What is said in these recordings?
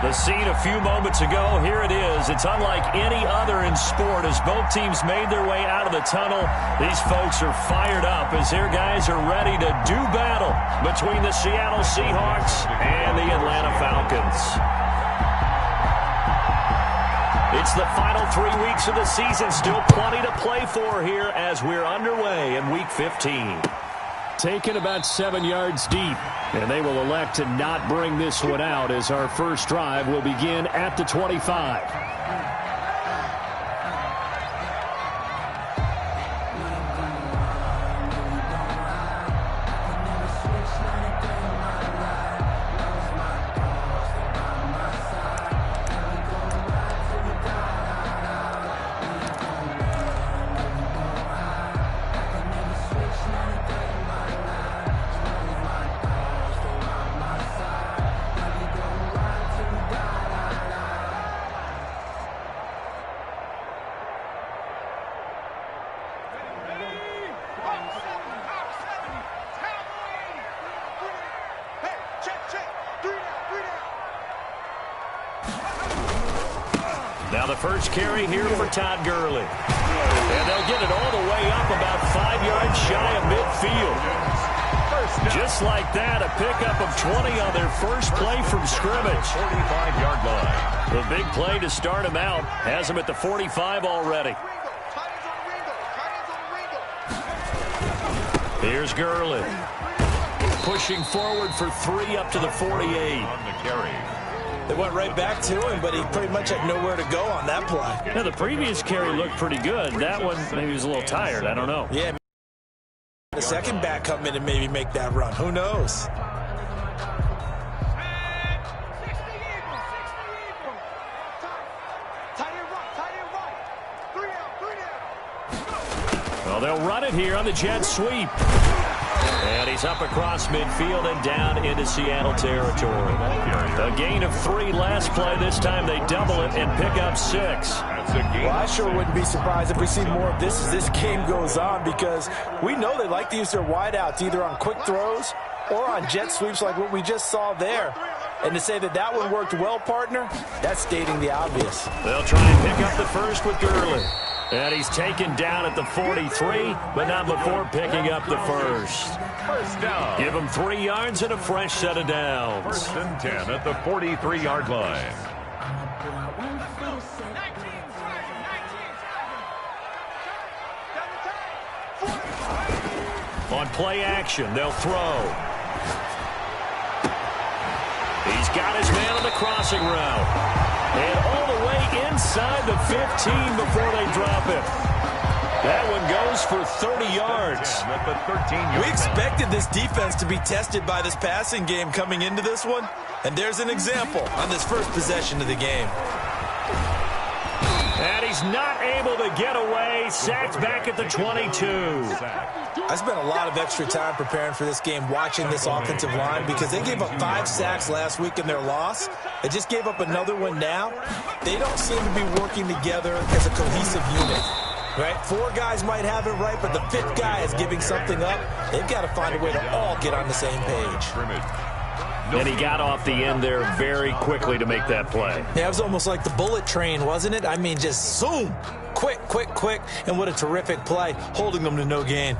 The scene a few moments ago, here it is. It's unlike any other in sport as both teams made their way out of the tunnel. These folks are fired up as their guys are ready to do battle between the Seattle Seahawks and the Atlanta Falcons. It's the final 3 weeks of the season. Still plenty to play for here as we're underway in Week 15. Taken about 7 yards deep. And they will elect to not bring this one out as our first drive will begin at the 25. Now the first carry here for Todd Gurley. And they'll get it all the way up about 5 yards shy of midfield. Just like that, a pickup of 20 on their first play from scrimmage. 45-yard line. The big play to start him out has him at the 45 already. Here's Gurley. Pushing forward for 3 up to the 48. On the carry. They went right back to him, but he pretty much had nowhere to go on that play. Now, the previous carry looked pretty good. That one, maybe he was a little tired. I don't know. Yeah, the second back come in and maybe make that run. Who knows? Well, they'll run it here on the jet sweep. And he's up across midfield and down into Seattle territory. A gain of 3 last play. This time they double it and pick up 6. Well, I sure wouldn't be surprised if we see more of this as this game goes on, because we know they like to use their wideouts either on quick throws or on jet sweeps like what we just saw there. And to say that that one worked well, partner, that's stating the obvious. They'll try and pick up the first with Gurley. And he's taken down at the 43, but not before picking up the first. First down. Give him 3 yards and a fresh set of downs. First and 10 at the 43-yard line. On play action, they'll throw. He's got his man on the crossing route. And all the way inside the 15 before they drop it. That one goes for 30 yards. We expected this defense to be tested by this passing game coming into this one. And there's an example on this first possession of the game. And he's not able to get away. Sacked back at the 22. I spent a lot of extra time preparing for this game watching this offensive line because they gave up 5 sacks last week in their loss. They just gave up another one now. They don't seem to be working together as a cohesive unit. Right? 4 guys might have it right, but the 5th guy is giving something up. They've got to find a way to all get on the same page. And he got off the end there very quickly to make that play. Yeah, it was almost like the bullet train, wasn't it? I mean, just zoom. Quick, quick, quick. And what a terrific play, holding them to no gain.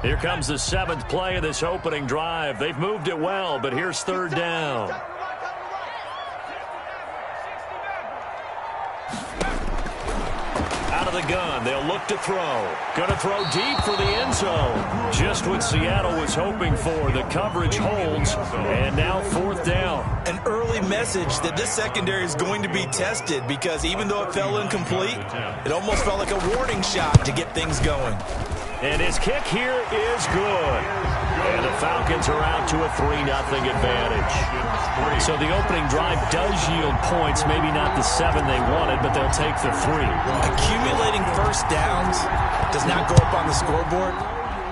Here comes the 7th play of this opening drive. They've moved it well, but here's 3rd down. Out of the gun, they'll look to throw. Going to throw deep for the end zone. Just what Seattle was hoping for. The coverage holds, and now 4th down. An early message that this secondary is going to be tested, because even though it fell incomplete, it almost felt like a warning shot to get things going. And his kick here is good. And the Falcons are out to a 3-0 advantage. So the opening drive does yield points, maybe not the 7 they wanted, but they'll take the 3. Accumulating first downs does not go up on the scoreboard,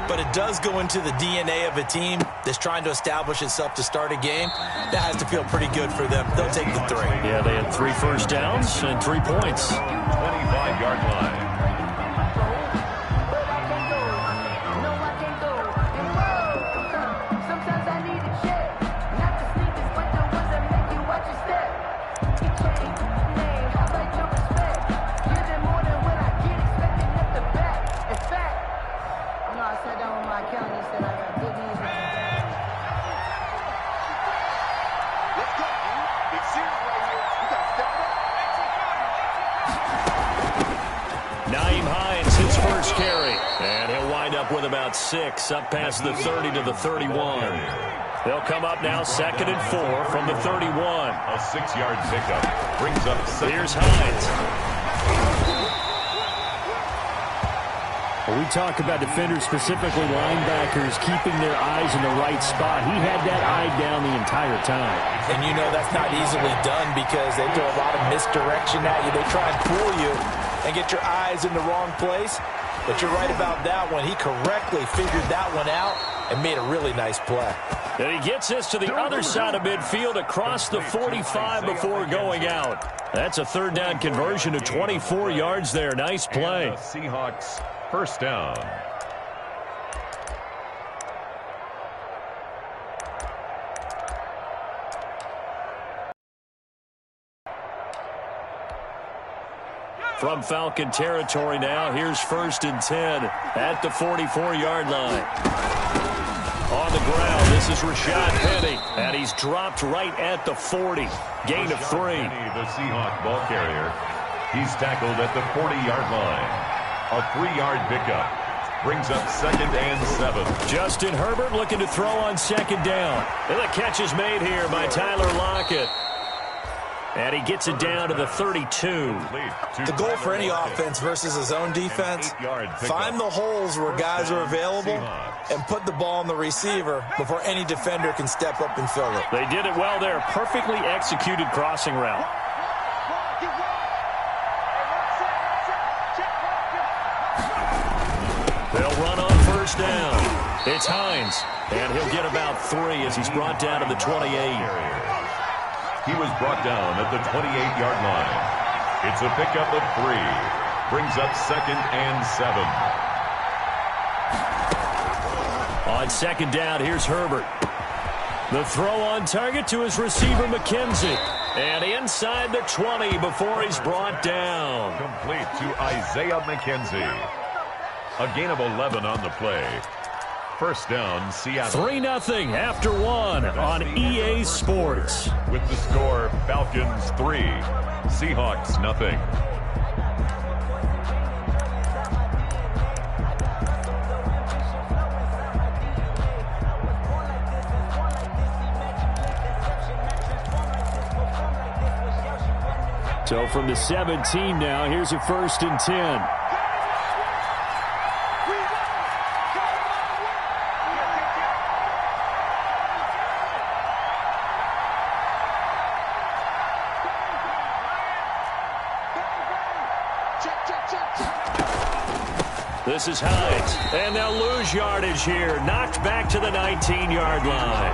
but it does go into the DNA of a team that's trying to establish itself to start a game. That has to feel pretty good for them. They'll take the 3. Yeah, they had 3 first downs and 3 points. 25-yard line. With about 6 up past the 30 to the 31. They'll come up now 2nd and 4 from the 31. A 6-yard pickup brings up 7. Here's Hines. Well, we talk about defenders, specifically linebackers, keeping their eyes in the right spot. He had that eye down the entire time. And you know that's not easily done because they throw a lot of misdirection at you. They try and fool you and get your eyes in the wrong place. But you're right about that one. He correctly figured that one out and made a really nice play. And he gets this to the other side of midfield across the 45 before going out. That's a 3rd down conversion of 24 yards there. Nice play. And the Seahawks first down. From Falcon territory now, here's 1st and 10 at the 44-yard line. On the ground, this is Rashad Penny, and he's dropped right at the 40. Gain of 3. Penny, the Seahawk ball carrier. He's tackled at the 40-yard line. A 3-yard pickup brings up 2nd and 7. Justin Herbert looking to throw on 2nd down. And the catch is made here by Tyler Lockett. And he gets it down to the 32. The goal for any offense versus his own defense, find the holes where guys are available and put the ball on the receiver before any defender can step up and fill it. They did it well there. Perfectly executed crossing route. They'll run on 1st down. It's Hines, and he'll get about 3 as he's brought down to the 28. He was brought down at the 28-yard line. It's a pickup of 3. Brings up 2nd and 7. On 2nd down, here's Herbert. The throw on target to his receiver, McKenzie. And inside the 20 before he's brought down. Complete to Isaiah McKenzie. A gain of 11 on the play. First down, Seattle. 3-0 after 1 on EA Sports. With the score, Falcons 3, Seahawks 0. So from the 17 now, here's a 1st and 10. This is Hines, and they'll lose yardage here. Knocked back to the 19-yard line.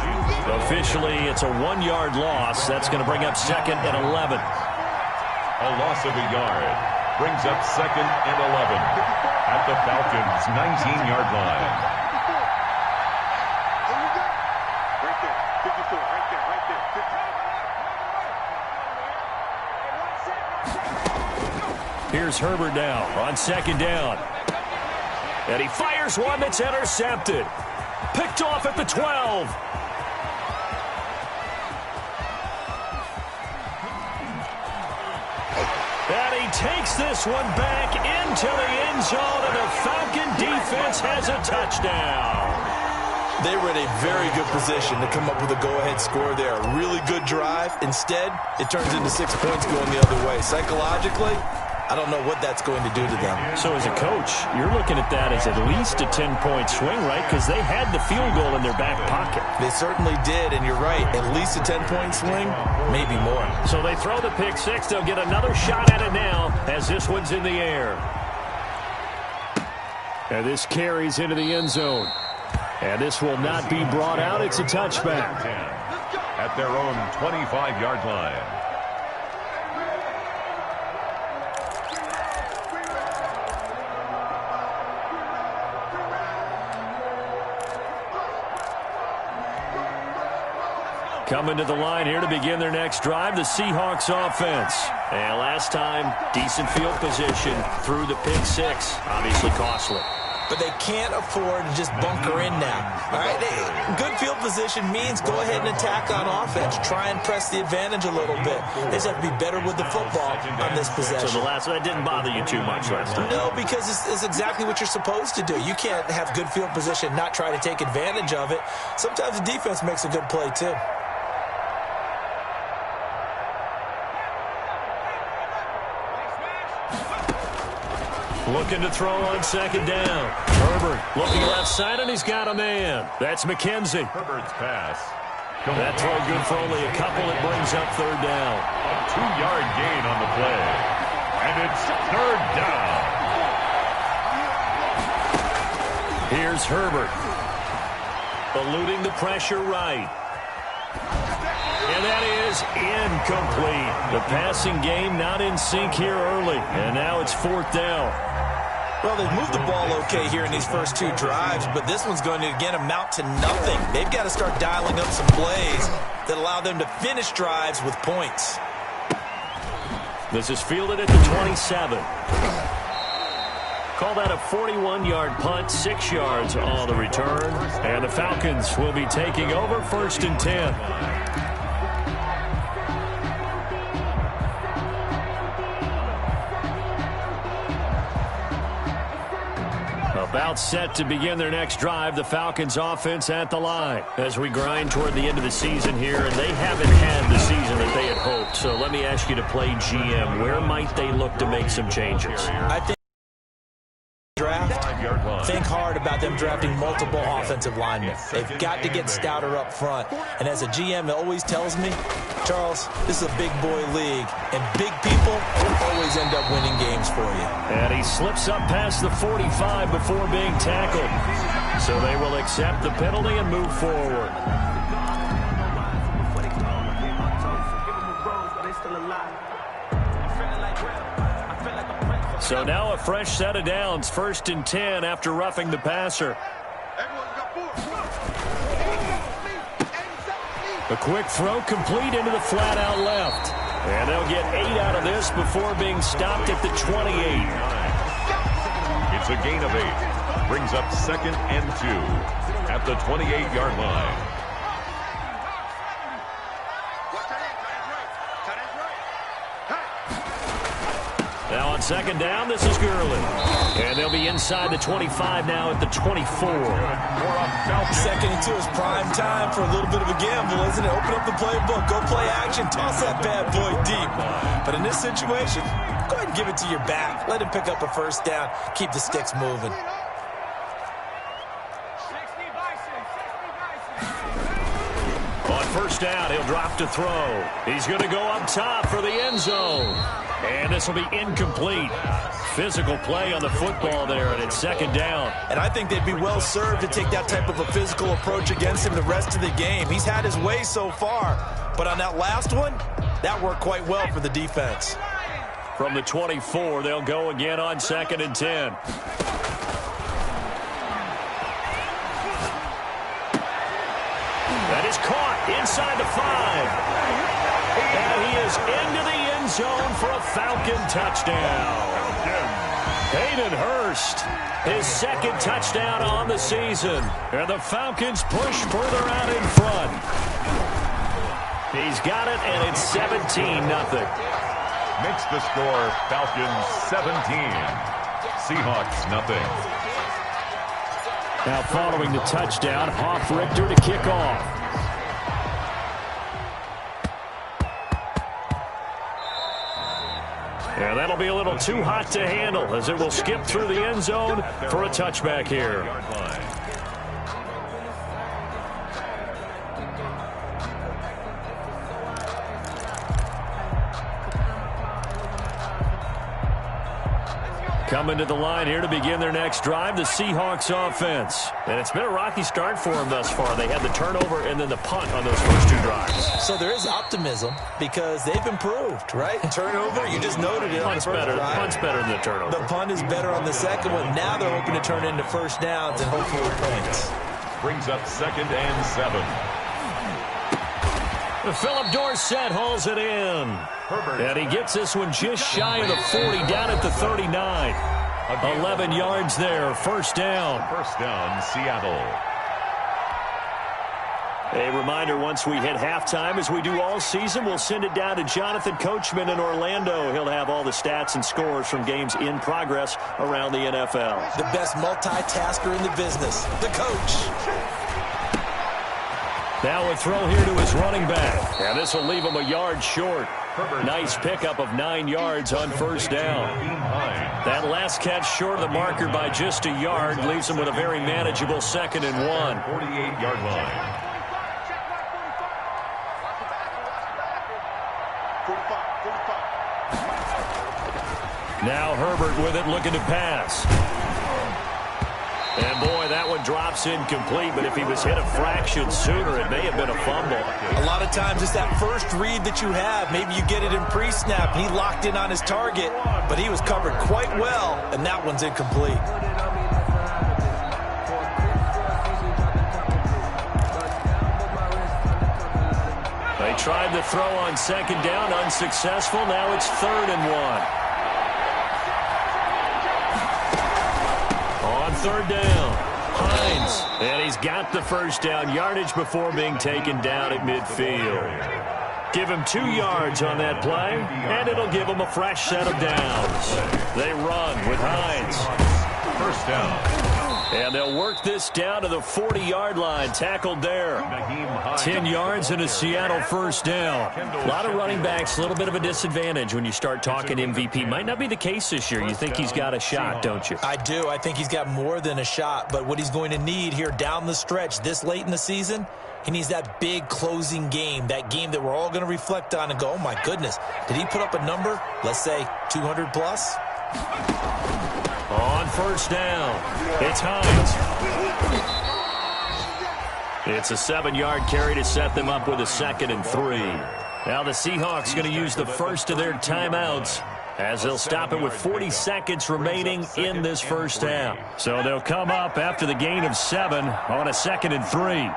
Officially, it's a 1-yard loss. That's going to bring up 2nd and 11. A loss of a yard brings up 2nd and 11 at the Falcons' 19-yard line. Here's Herbert now on 2nd down. And he fires one that's intercepted. Picked off at the 12. And he takes this one back into the end zone, and the Falcon defense has a touchdown. They were in a very good position to come up with a go-ahead score there. A really good drive. Instead, it turns into 6 points going the other way. Psychologically, I don't know what that's going to do to them. So as a coach, you're looking at that as at least a 10-point swing, right? Because they had the field goal in their back pocket. They certainly did, and you're right. At least a 10-point swing, maybe more. So they throw the pick six. They'll get another shot at it now as this one's in the air. And this carries into the end zone. And this will not be brought out. It's a touchback. At their own 25-yard line. Coming to the line here to begin their next drive, the Seahawks offense. And last time, decent field position through the pick six. Obviously costly. But they can't afford to just bunker in now. All right, good field position means go ahead and attack on offense. Try and press the advantage a little bit. They just have to be better with the football on this possession. So that didn't bother you too much last time? No, because it's exactly what you're supposed to do. You can't have good field position, not try to take advantage of it. Sometimes the defense makes a good play, too. Looking to throw on second down. Herbert looking left side, and he's got a man. That's McKenzie. Herbert's pass. That throw good for only a couple. It brings up third down. A 2-yard gain on the play. And it's third down. Here's Herbert. Eluding the pressure right. And that is incomplete. The passing game not in sync here early. And now it's fourth down. Well, they've moved the ball okay here in these first two drives, but this one's going to, again, amount to nothing. They've got to start dialing up some plays that allow them to finish drives with points. This is fielded at the 27. Call that a 41-yard punt, 6 yards on the return. And the Falcons will be taking over first and 10. About set to begin their next drive, the Falcons offense at the line as we grind toward the end of the season here, and they haven't had the season that they had hoped. So let me ask you to play GM. Where might they look to make some changes? I think think hard about them drafting multiple offensive linemen. They've got to get stouter up front. And as a GM, it always tells me, Charles, this is a big boy league, and big people always end up winning games for you. And he slips up past the 45 before being tackled. So they will accept the penalty and move forward. So now a fresh set of downs, first and 10 after roughing the passer. A quick throw complete into the flat out left. And they'll get 8 out of this before being stopped at the 28. It's a gain of 8. Brings up second and 2 at the 28-yard line. Now on second down, this is Gurley. And they'll be inside the 25 now at the 24. Second and 2 is prime time for a little bit of a gamble, isn't it? Open up the playbook, go play action, toss that bad boy deep. But in this situation, go ahead and give it to your back. Let him pick up a first down, keep the sticks moving. On first down, he'll drop to throw. He's going to go up top for the end zone. And this will be incomplete. Physical play on the football there, and it's second down. And I think they'd be well served to take that type of a physical approach against him the rest of the game. He's had his way so far, but on that last one, that worked quite well for the defense. From the 24, they'll go again on second and 10. That is caught inside the 5. And he is into the end zone for a Falcon touchdown. Hayden Hurst, his second touchdown on the season. And the Falcons push further out in front. He's got it, and it's 17-0. Makes the score Falcons 17. Seahawks nothing. Now following the touchdown, Hoff-Richter to kick off. And that'll be a little too hot to handle as it will skip through the end zone for a touchback here. Coming to the line here to begin their next drive, the Seahawks offense. And it's been a rocky start for them thus far. They had the turnover and then the punt on those first two drives. So there is optimism because they've improved, right? Turnover, you just noted it. Punt's better than the turnover. The punt is better on the second one. Now they're hoping to turn into first downs and hopefully points. Brings up 2nd and 7. Philip Dorsett hauls it in. And he gets this one just shy of the 40, down at the 39. 11 yards there, first down. First down, Seattle. A reminder, once we hit halftime, as we do all season, we'll send it down to Jonathan Coachman in Orlando. He'll have all the stats and scores from games in progress around the NFL. The best multitasker in the business, the coach. Now a throw here to his running back. And this will leave him a yard short. Nice pickup of 9 yards on first down. That last catch short of the marker by just a yard leaves him with a very manageable 2nd and 1. 48-yard line. Now Herbert with it, looking to pass. And boy, that one drops incomplete, but if he was hit a fraction sooner, it may have been a fumble. A lot of times it's that first read that you have. Maybe you get it in pre-snap. He locked in on his target, but he was covered quite well, and that one's incomplete. They tried the throw on 2nd down, unsuccessful. Now it's 3rd and 1. On 3rd down, Hines. And he's got the first down, yardage before being taken down at midfield. Give him 2 yards on that play, and it'll give him a fresh set of downs. They run with Hines. First down. And they'll work this down to the 40-yard line, tackled there. 10 yards and a Seattle first down. A lot of running backs, a little bit of a disadvantage when you start talking MVP. Might not be the case this year. You think he's got a shot, don't you? I do. I think he's got more than a shot, but what he's going to need here down the stretch this late in the season, he needs that big closing game, that game that we're all going to reflect on and go, oh, my goodness, did he put up a number, let's say 200 plus? On first down, it's Hines. It's a 7-yard carry to set them up with a 2nd and 3. Now the Seahawks going to use the first of their timeouts as they'll stop it with 40 seconds remaining in this first half. So they'll come up after the gain of 7 on a 2nd and 3.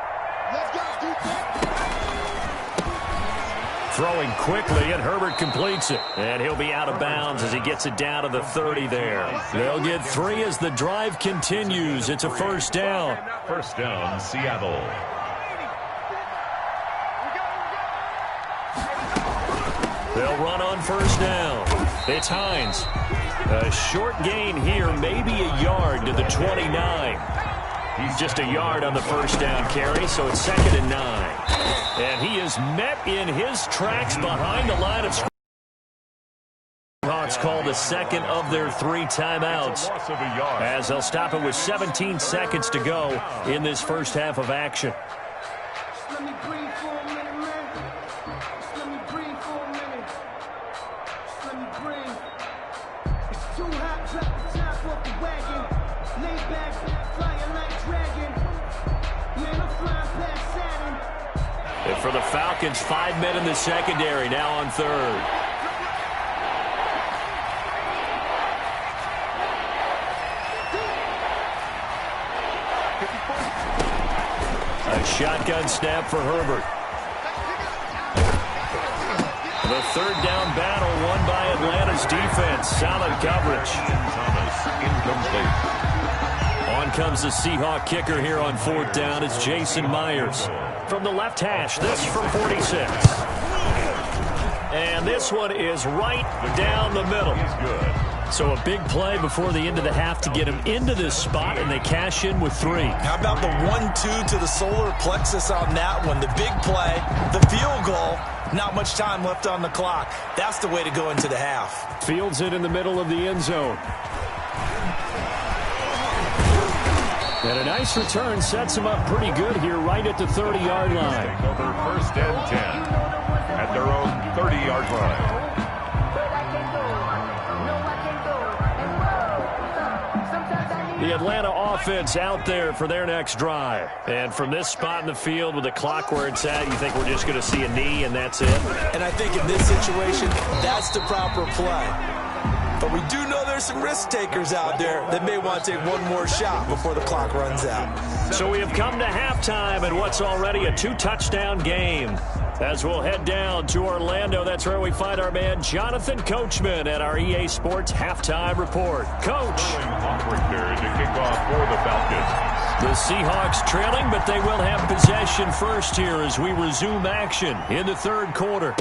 Throwing quickly, and Herbert completes it. And he'll be out of bounds as he gets it down to the 30 there. They'll get 3 as the drive continues. It's a first down. First down, Seattle. They'll run on first down. It's Hines. A short gain here, maybe a yard to the 29. He's just a yard on the first down carry, so it's 2nd and 9. And he is met in his tracks behind the line of scrimmage. Seahawks call the second of their 3 timeouts as they'll stop it with 17 seconds to go in this first half of action. And for the Falcons, 5 men in the secondary, now on 3rd. A shotgun snap for Herbert. The 3rd down battle won by Atlanta's defense. Solid coverage. Incomplete. On comes the Seahawk kicker here on 4th down. It's Jason Myers. From the left hash, this from 46. And this one is right down the middle. So a big play before the end of the half to get him into this spot, and they cash in with 3. How about the 1-2 to the solar plexus on that one? The big play, the field goal, not much time left on the clock. That's the way to go into the half. Fields it in the middle of the end zone. And a nice return sets him up pretty good here right at the 30-yard line. Over 1st and 10 at their own 30-yard line. The Atlanta offense out there for their next drive. And from this spot in the field with the clock where it's at, you think we're just going to see a knee and that's it? And I think in this situation, that's the proper play. But we do know there's some risk takers out there that may want to take one more shot before the clock runs out. So we have come to halftime in what's already a 2-touchdown game. As we'll head down to Orlando, that's where we find our man Jonathan Coachman at our EA Sports Halftime Report. Coach. There to kick off for the Falcons. The Seahawks trailing, but they will have possession first here as we resume action in the third quarter.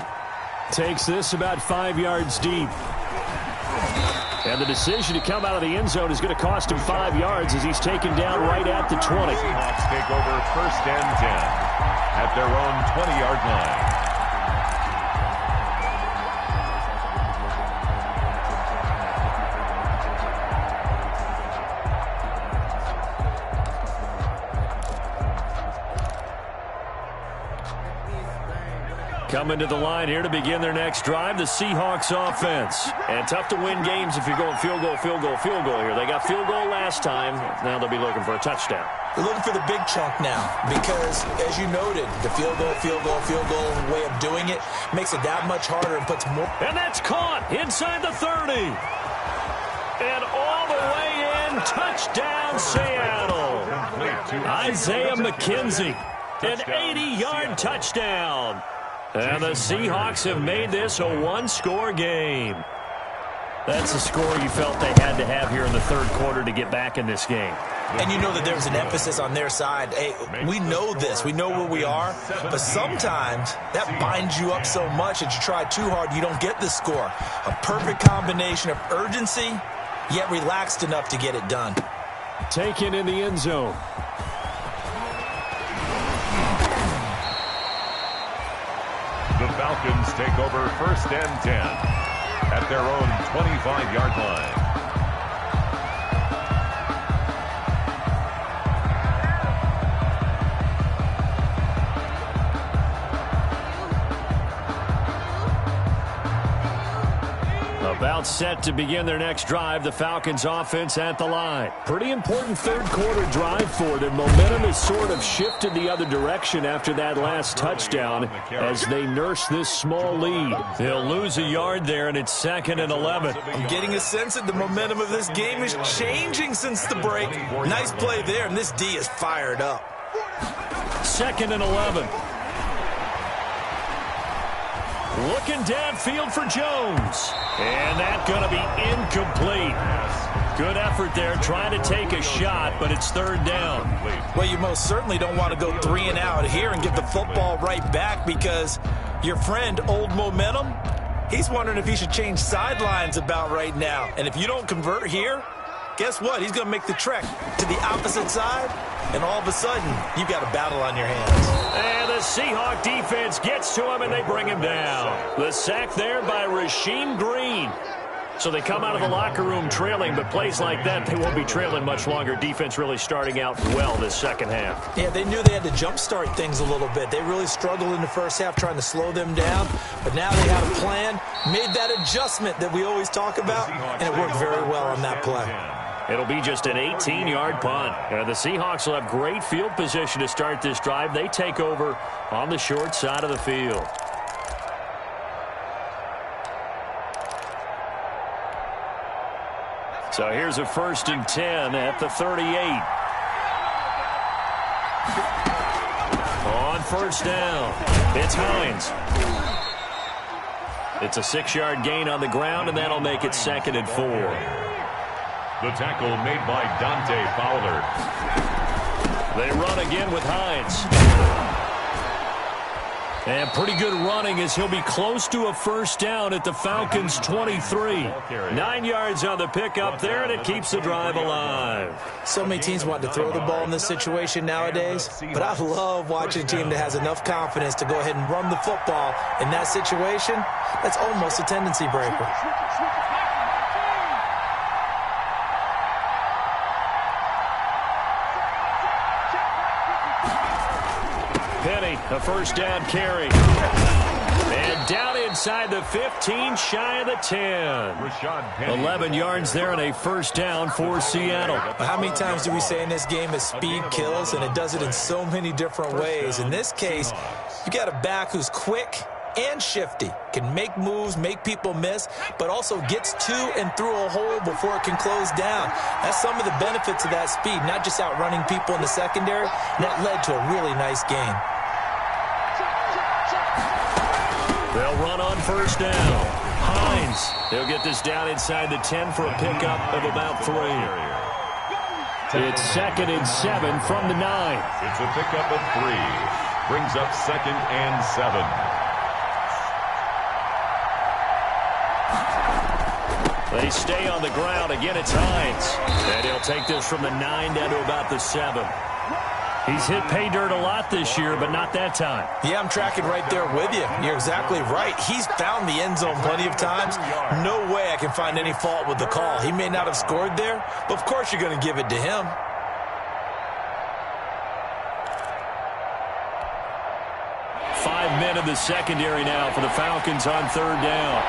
Takes this about 5 yards deep. And the decision to come out of the end zone is going to cost him 5 yards as he's taken down right at the 20. Seahawks take over 1st and 10 at their own 20-yard line. Coming to the line here to begin their next drive, the Seahawks offense. And tough to win games if you're going field goal, field goal, field goal here. They got field goal last time. Now they'll be looking for a touchdown. They're looking for the big chunk now because, as you noted, the field goal way of doing it makes it that much harder and puts more. And that's caught inside the 30. And all the way in, touchdown Seattle. Isaiah McKenzie, an 80-yard touchdown. And the Seahawks have made this a one-score game. That's the score you felt they had to have here in the third quarter to get back in this game. And you know that there's an emphasis on their side. Hey, we know this. We know where we are. But sometimes that binds you up so much that you try too hard, you don't get the score. A perfect combination of urgency, yet relaxed enough to get it done. Taken in the end zone. The Falcons take over 1st and 10 at their own 25-yard line. About set to begin their next drive, the Falcons offense at the line. Pretty important third quarter drive for them. Momentum has sort of shifted the other direction after that last touchdown as they nurse this small lead. They'll lose a yard there, and it's 2nd and 11. I'm getting a sense that the momentum of this game is changing since the break. Nice play there, and this D is fired up. 2nd and 11. Looking downfield for Jones. And that's going to be incomplete. Good effort there trying to take a shot, but it's 3rd down. Well, you most certainly don't want to go 3 and out here and get the football right back because your friend, Old Momentum, he's wondering if he should change sidelines about right now. And if you don't convert here, guess what? He's going to make the trek to the opposite side, and all of a sudden, you've got a battle on your hands. And the Seahawk defense gets to him, and they bring him down. The sack there by Rasheem Green. So they come out of the locker room trailing, but plays like that, they won't be trailing much longer. Defense really starting out well this second half. Yeah, they knew they had to jumpstart things a little bit. They really struggled in the first half trying to slow them down, but now they had a plan, made that adjustment that we always talk about, and it worked very well on that play. It'll be just an 18-yard punt. The Seahawks will have great field position to start this drive. They take over on the short side of the field. So here's a 1st and 10 at the 38. On 1st down, it's Hines. It's a 6-yard gain on the ground, and that'll make it 2nd and 4. The tackle made by Dante Fowler. They run again with Hines. And pretty good running as he'll be close to a 1st down at the Falcons' 23. 9 yards on the pickup there, and it keeps the drive alive. So many teams want to throw the ball in this situation nowadays, but I love watching a team that has enough confidence to go ahead and run the football in that situation. That's almost a tendency breaker. Penny, a 1st down carry. And down inside the 15, shy of the 10. 11 yards there and a first down for Seattle. How many times do we say in this game that speed kills, and it does it in so many different ways? In this case, you got a back who's quick and shifty, can make moves, make people miss, but also gets to and through a hole before it can close down. That's some of the benefits of that speed, not just outrunning people in the secondary, and that led to a really nice game. They'll run on first down. Hines, he'll get this down inside the 10 for a pickup of about 3. It's 2nd and 7 from the 9. It's a pickup of 3. Brings up 2nd and 7. They stay on the ground. Again, it's Hines. And he'll take this from the 9 down to about the 7. He's hit pay dirt a lot this year, but not that time. Yeah, I'm tracking right there with you. You're exactly right. He's found the end zone plenty of times. No way I can find any fault with the call. He may not have scored there, but of course you're going to give it to him. Five men in the secondary now for the Falcons on third down.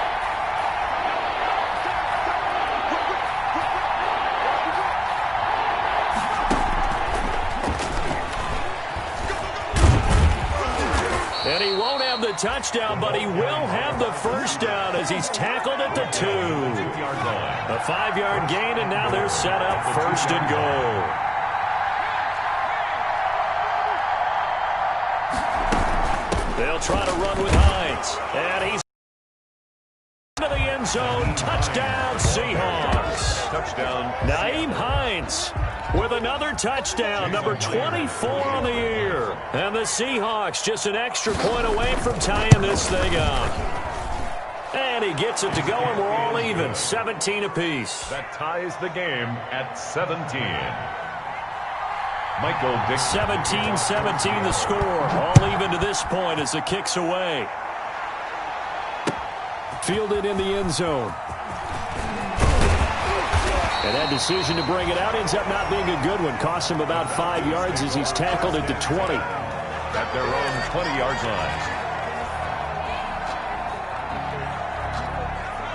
And he won't have the touchdown, but he will have the first down as he's tackled at the 2. A 5-yard gain, and now they're set up first and goal. They'll try to run with Hines. And he's into the end zone. Touchdown, Seahawks. Touchdown. Nyheim Hines with another touchdown, number 24 on the year. And the Seahawks just an extra point away from tying this thing up. And he gets it to go, and we're all even, 17 apiece. That ties the game at 17. Michael Dixon. 17-17 the score. All even to this point as the kick's away. Fielded in the end zone. And that decision to bring it out ends up not being a good one. Costs him about 5 yards as he's tackled at the 20. At their own 20-yard line.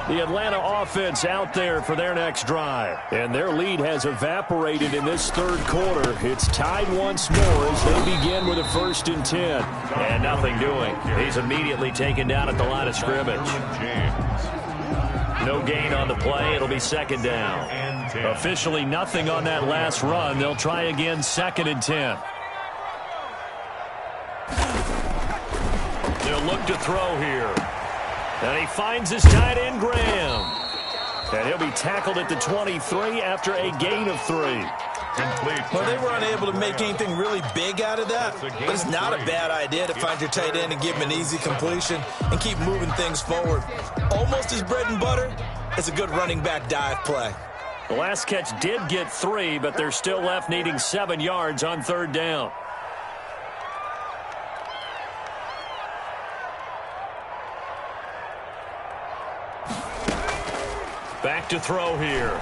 The Atlanta offense out there for their next drive. And their lead has evaporated in this third quarter. It's tied once more as they begin with a 1st and 10. And nothing doing. He's immediately taken down at the line of scrimmage. No gain on the play. It'll be 2nd down. Officially nothing on that last run. They'll try again 2nd and 10. They'll look to throw here. And he finds his tight end, Graham. And he'll be tackled at the 23 after a gain of 3. Well, they were unable to make anything really big out of that, but it's not a bad idea to find your tight end and give him an easy completion and keep moving things forward. Almost his bread and butter is a good running back dive play. The last catch did get 3, but they're still left needing 7 yards on third down. Back to throw here.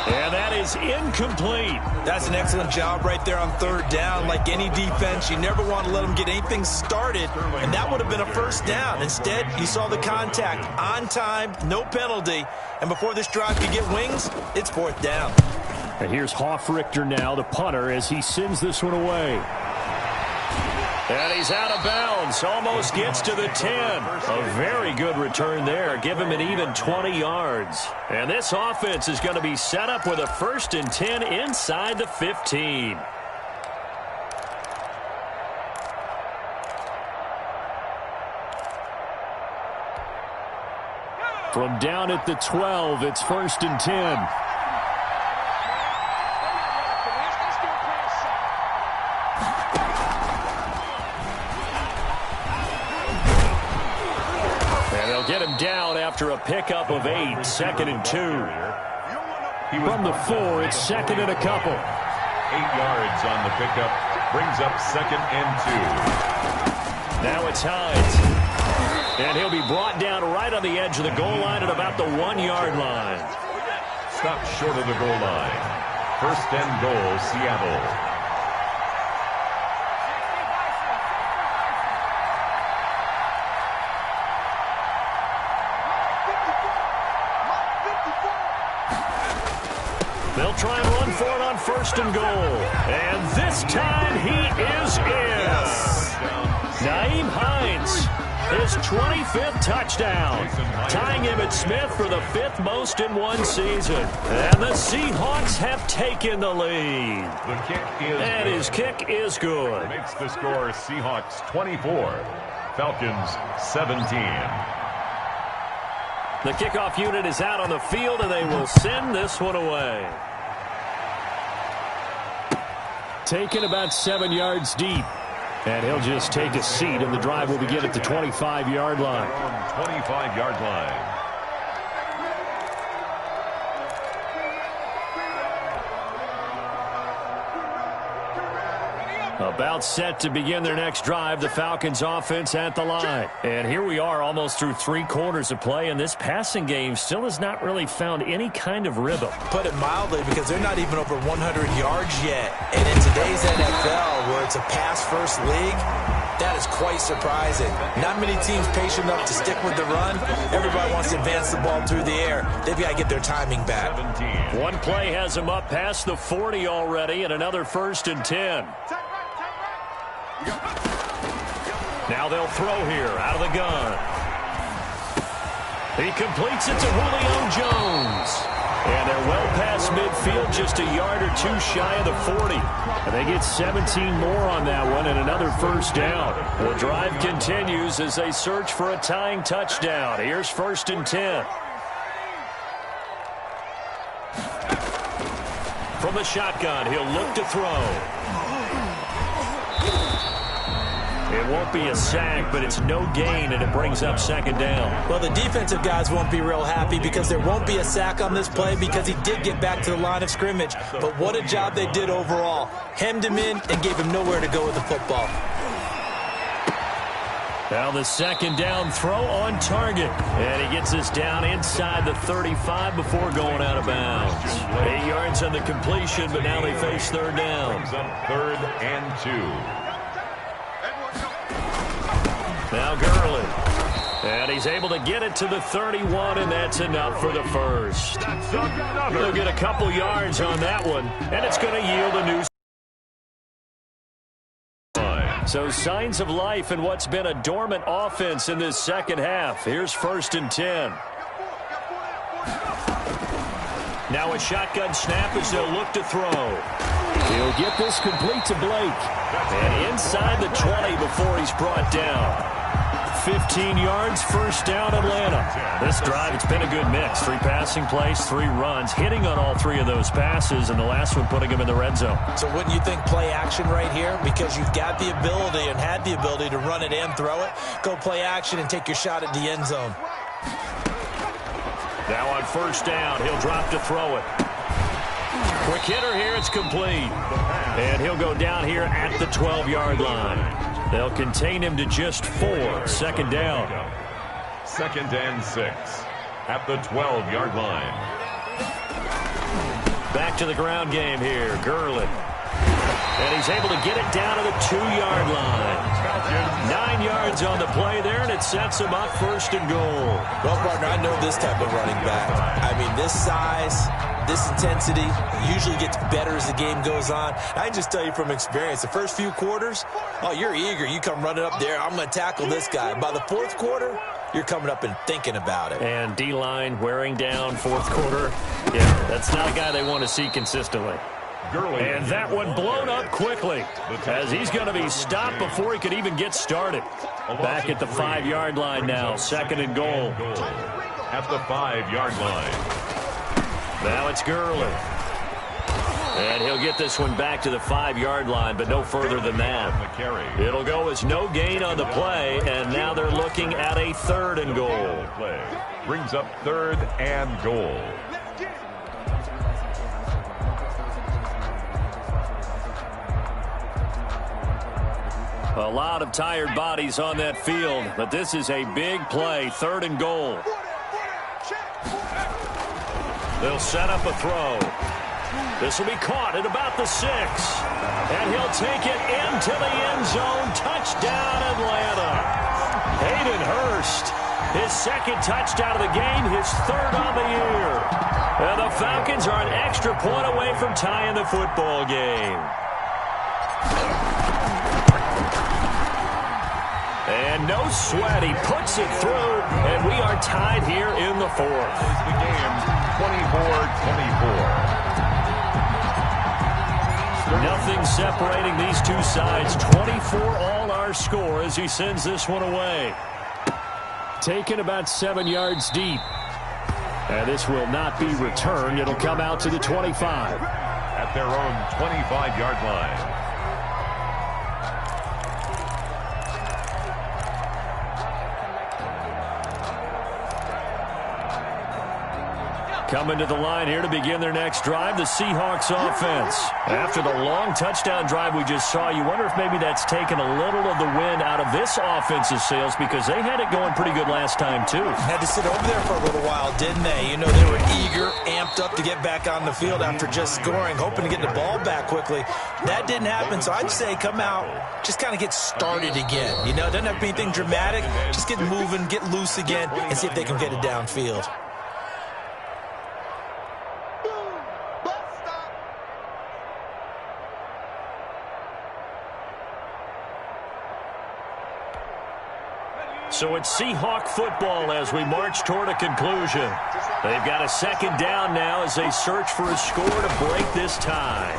And that is incomplete. That's an excellent job right there on third down. Like any defense, you never want to let them get anything started, and that would have been a first down. Instead, you saw the contact on time, no penalty, and before this drive could get wings, it's 4th down. And here's Hoffrichter now, the punter, as he sends this one away. And he's out of bounds. Almost gets to the 10. A very good return there. Give him an even 20 yards. And this offense is going to be set up with a 1st and 10 inside the 15. From down at the 12, it's 1st and 10. Get him down after a pickup of 8, 2nd and 2. From the 4, it's 2nd and a couple. 8 yards on the pickup. Brings up 2nd and 2. Now it's Hines. And he'll be brought down right on the edge of the goal line at about the 1-yard line. Stopped short of the goal line. 1st and goal, Seattle. He'll try and run for it on 1st and goal. And this time he is in. Yes. Nyheim Hines, his 25th touchdown, tying Emmitt Smith for the 5th most in one season. And the Seahawks have taken the lead. The kick is and good. His kick is good. Makes the score Seahawks 24, Falcons 17. The kickoff unit is out on the field, and they will send this one away. Taken about 7 yards deep. And he'll just take a seat, and the drive will begin at the 25-yard line. 25-yard line. About set to begin their next drive, the Falcons offense at the line. And here we are almost through 3 quarters of play, and this passing game still has not really found any kind of rhythm. Put it mildly, because they're not even over 100 yards yet. And in today's NFL, where it's a pass-first league, that is quite surprising. Not many teams patient enough to stick with the run. Everybody wants to advance the ball through the air. They've got to get their timing back. 17. One play has them up past the 40 already, and another 1st and 10. Now they'll throw here out of the gun. He completes it to Julio Jones. And they're well past midfield, just a yard or 2 shy of the 40. And they get 17 more on that one and another 1st down. The drive continues as they search for a tying touchdown. Here's 1st and 10. From the shotgun, he'll look to throw. It won't be a sack, but it's no gain, and it brings up 2nd down. Well, the defensive guys won't be real happy because there won't be a sack on this play because he did get back to the line of scrimmage. But what a job they did overall. Hemmed him in and gave him nowhere to go with the football. Now the 2nd down throw on target. And he gets this down inside the 35 before going out of bounds. 8 yards on the completion, but now they face 3rd down. Brings up 3rd and 2. Now Gurley. And he's able to get it to the 31, and that's enough for the 1st. They'll get a couple yards on that one, and it's going to yield a new. So signs of life in what's been a dormant offense in this 2nd half. Here's 1st and 10. Now a shotgun snap as they'll look to throw. He'll get this complete to Blake. And inside the 20 before he's brought down. 15 yards, 1st down, Atlanta. This drive, it's been a good mix. 3 passing plays, 3 runs, hitting on all 3 of those passes, and the last one putting him in the red zone. So wouldn't you think play action right here? Because you've got the ability and had the ability to run it and throw it. Go play action and take your shot at the end zone. Now on 1st down, he'll drop to throw it. Quick hitter here, it's complete. And he'll go down here at the 12-yard line. They'll contain him to just 4. 2nd down. 2nd and 6 at the 12-yard line. Back to the ground game here. Gurley. And he's able to get it down to the 2-yard line. 9 yards on the play there, and it sets him up 1st and goal. Well, partner, I know this type of running back. I mean, this size, this intensity usually gets better as the game goes on. I can just tell you from experience, the first few quarters, oh, you're eager. You come running up there, I'm going to tackle this guy. By the 4th quarter, you're coming up and thinking about it. And D-line wearing down 4th quarter. Yeah, that's not a guy they want to see consistently. Gurley. And that one blown up quickly as he's going to be stopped before he could even get started. Back at the 5-yard line now, 2nd and goal. At the 5-yard line. Now it's Gurley. And he'll get this one back to the 5-yard line, but no further than that. It'll go as no gain on the play, and now they're looking at a 3rd and goal. Brings up 3rd and goal. A lot of tired bodies on that field, but this is a big play, 3rd and goal. They'll set up a throw. This will be caught at about the 6. And he'll take it into the end zone. Touchdown, Atlanta. Hayden Hurst His second touchdown of the game, his third on the year. And the Falcons are an extra point away from tying the football game. And no sweat, he puts it through, and we are tied here in the fourth. The game, 24-24. Nothing separating these two sides. 24 all our score as he sends this one away. Taken about 7 yards deep. And this will not be returned. It'll come out to the 25. At their own 25-yard line. Coming to the line here to begin their next drive, the Seahawks offense. After the long touchdown drive we just saw, you wonder if maybe that's taken a little of the wind out of this offense's sails because they had it going pretty good last time, too. Had to sit over there for a little while, didn't they? You know, they were eager, amped up to get back on the field after just scoring, hoping to get the ball back quickly. That didn't happen, so I'd say come out, just kind of get started again. You know, it doesn't have to be anything dramatic. Just get moving, get loose again, and see if they can get it downfield. So it's Seahawk football as we march toward a conclusion. They've got a second down now as they search for a score to break this tie.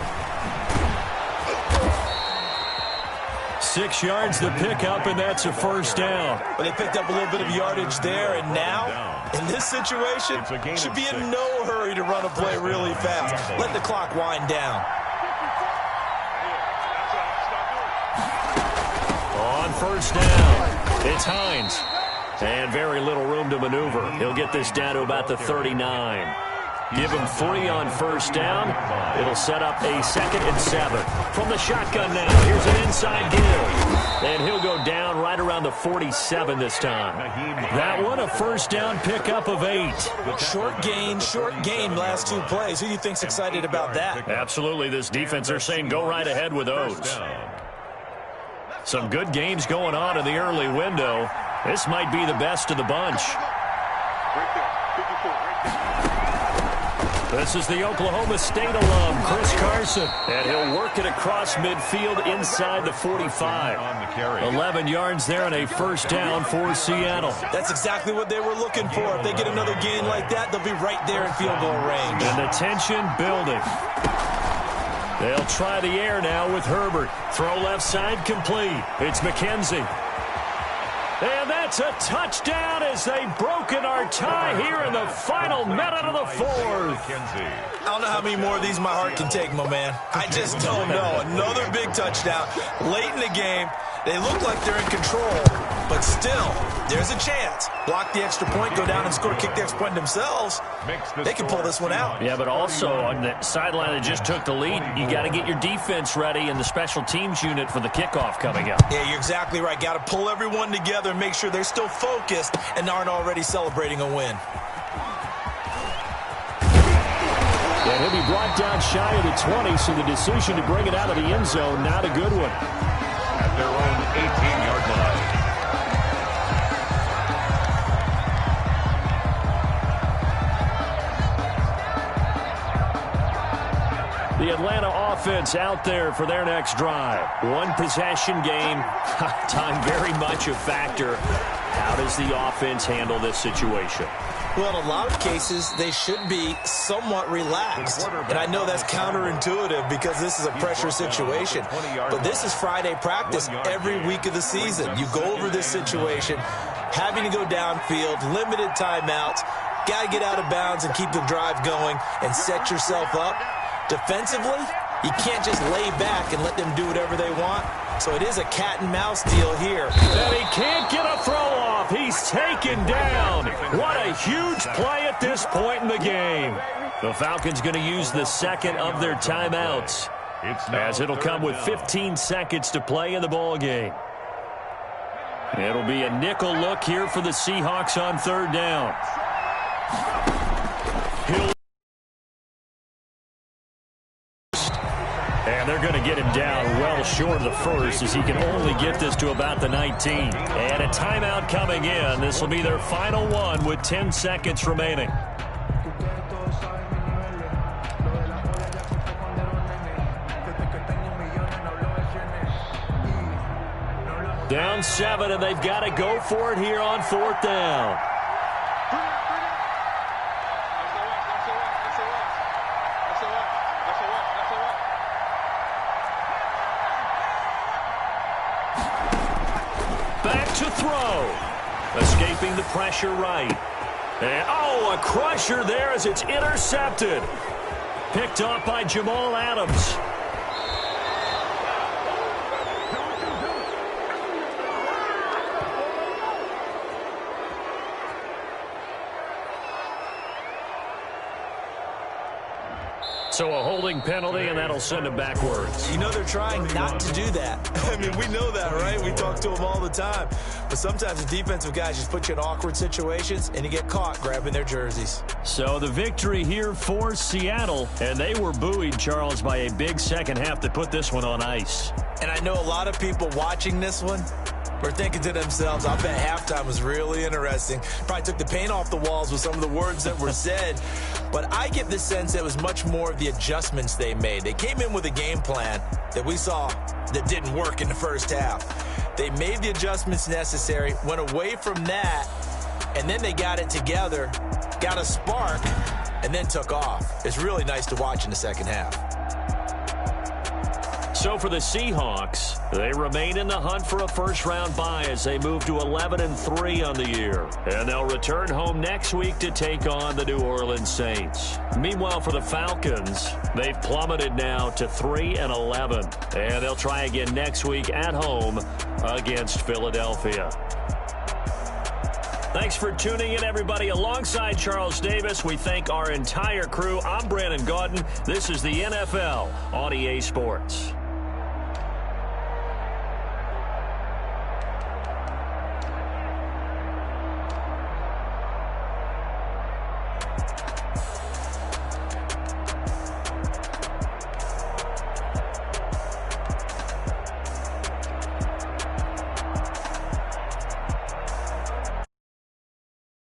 6 yards the pickup, and that's a first down. But they picked up a little bit of yardage there, and now, in this situation, should be in no hurry to run a play really fast. Let the clock wind down. On first down. It's Hines. And very little room to maneuver. He'll get this down to about the 39. Give him 3 on first down. It'll set up a 2nd and 7. From the shotgun now, here's an inside give. And he'll go down right around the 47 this time. That one a first down pickup of 8. Short gain last 2 plays. Who do you think's excited about that? Absolutely. This defense, they're saying go right ahead with those. Some good games going on in the early window. This might be the best of the bunch. This is the Oklahoma State alum, Chris Carson. And he'll work it across midfield inside the 45. 11 yards there and a first down for Seattle. That's exactly what they were looking for. If they get another gain like that, they'll be right there in field goal range. And the tension building. They'll try the air now with Herbert. Throw left side complete. It's McKenzie. And that's a touchdown as they've broken our tie here in the final minute of the fourth. I don't know how many more of these my heart can take, my man. I just don't know. Another big touchdown late in the game. They look like they're in control, but still, there's a chance. Block the extra point, go down and score, kick the extra point themselves. They can pull this one out. Yeah, but also on the sideline that just took the lead, you got to get your defense ready and the special teams unit for the kickoff coming up. Yeah, you're exactly right. Got to pull everyone together and make sure they're still focused and aren't already celebrating a win. And he'll be brought down shy of the 20, so the decision to bring it out of the end zone, not a good one. At their own 18-yard line. The Atlanta offense out there for their next drive. One possession game. Time very much a factor. How does the offense handle this situation? Well, in a lot of cases, they should be somewhat relaxed. And I know that's counterintuitive because this is a pressure situation. But this is Friday practice every week of the season. You go over this situation, having to go downfield, limited timeouts, got to get out of bounds and keep the drive going and set yourself up. Defensively, you can't just lay back and let them do whatever they want. So it is a cat and mouse deal here. And he can't get a throw off. He's taken down. What a huge play at this point in the game. The Falcons going to use the second of their timeouts, as it'll come with 15 seconds to play in the ball game. It'll be a nickel look here for the Seahawks on third down. And they're going to get him down well short. short of the first as he can only get this to about the 19. And a timeout coming in. This will be their final one with 10 seconds remaining. Down 7, and they've got to go for it here on 4th down. Back to throw. Escaping the pressure right. And, oh, a crusher there as it's intercepted. Picked off by Jamal Adams. So a holding penalty, and that'll send him backwards. You know they're trying not to do that. I mean, we know that, right? We talk to them all the time. But sometimes the defensive guys just put you in awkward situations, and you get caught grabbing their jerseys. So the victory here for Seattle, and they were buoyed, Charles, by a big second half that put this one on ice. And I know a lot of people watching this one were thinking to themselves, I bet halftime was really interesting. Probably took the paint off the walls with some of the words that were said. But I get the sense it was much more of the adjustments they made. They came in with a game plan that we saw that didn't work in the first half. They made the adjustments necessary, went away from that, and then they got it together, got a spark, and then took off. It's really nice to watch in the second half. So for the Seahawks, they remain in the hunt for a first-round bye as they move to 11-3 on the year. And they'll return home next week to take on the New Orleans Saints. Meanwhile, for the Falcons, they've plummeted now to 3-11. And they'll try again next week at home against Philadelphia. Thanks for tuning in, everybody. Alongside Charles Davis, we thank our entire crew. I'm Brandon Gaudin. This is the NFL on EA Sports.